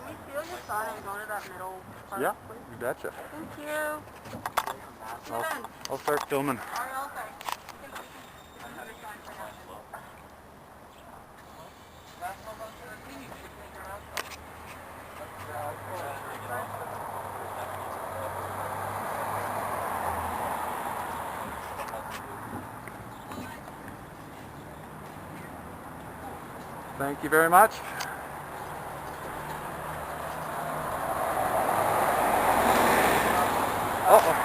we steal your son and go to that middle part? Yeah, you betcha. Thank you. I'll start filming. Thank you very much. Uh-oh.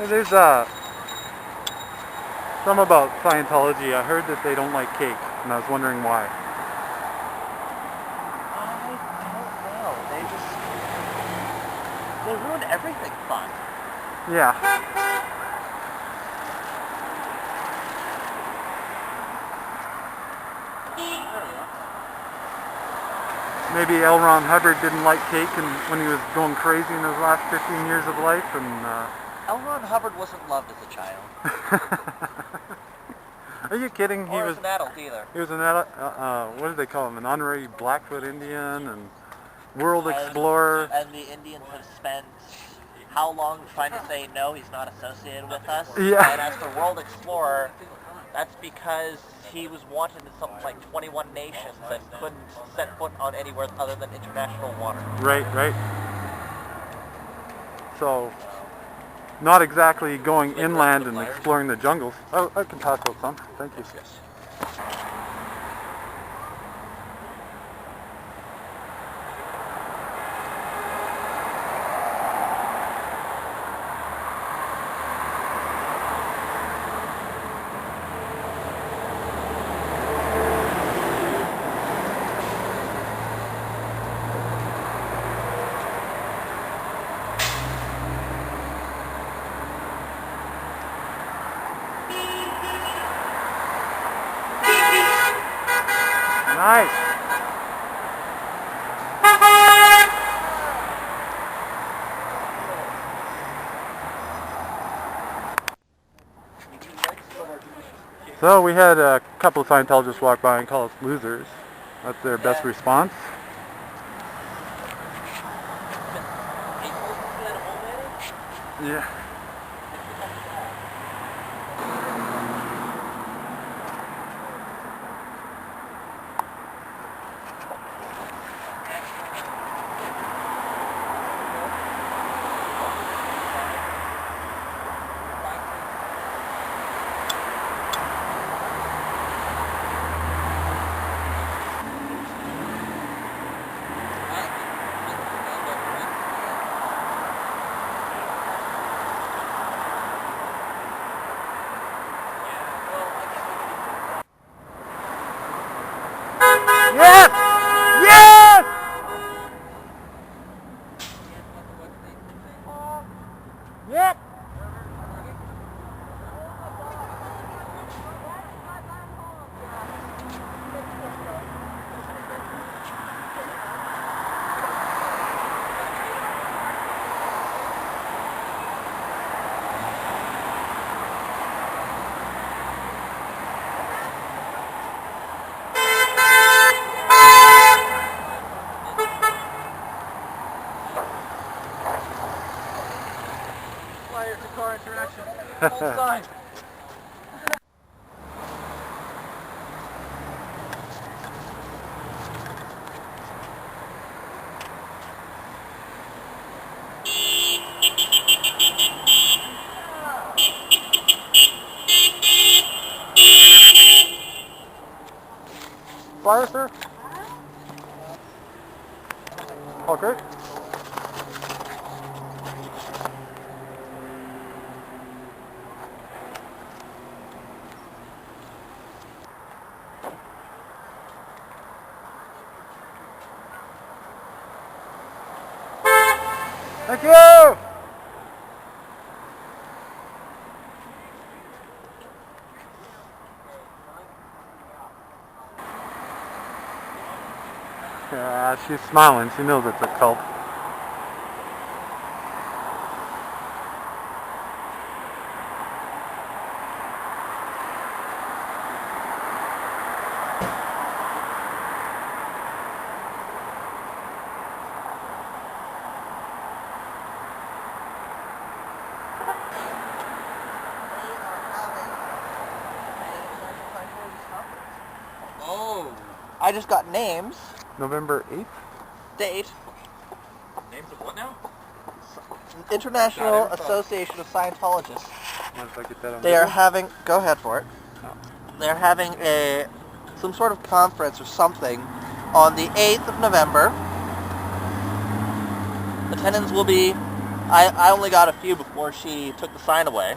There's some about Scientology. I heard that they don't like cake, and I was wondering why. I don't know. They ruin everything fun. Yeah. Maybe L. Ron Hubbard didn't like cake and when he was going crazy in his last 15 years of life, and L. Ron Hubbard wasn't loved as a child. Are you kidding? Or as an adult either. He was an adult, what did they call him? An honorary Blackfoot Indian and world explorer. And the Indians have spent how long trying to say no, he's not associated with us. Yeah. And as for world explorer, that's because he was wanted in something like 21 nations and couldn't set foot on anywhere other than international water. Right, right. So, not exactly going inland and exploring the jungles. Oh, I can pass out some. Thank you. Yes. Nice. So we had a couple of Scientologists walk by and call us losers. That's their best response. Yeah. Yes! Yes! Yep. Car interaction. Full sign. flyer, sir? Oh, great. Thank you! Yeah, she's smiling. She knows it's a cult. Oh. I just got names. November 8th? Date. Names of what now? International Association of Scientologists. Once I get that on They are video. having. Go ahead for it. Oh. They're having some sort of conference or something on the 8th of November. Attendance will be. I only got a few before she took the sign away.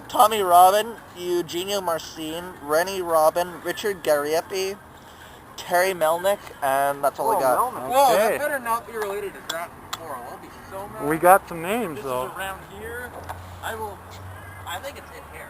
Tommy Robin, Eugenio Marcin, Rennie Robin, Richard Gariepi, Terry Melnick, and that's all I got. Melnick. Whoa, Okay. that better not be related to Draft Coral. I'll be so mad. We got some names, This though. is around here. I think it's in here.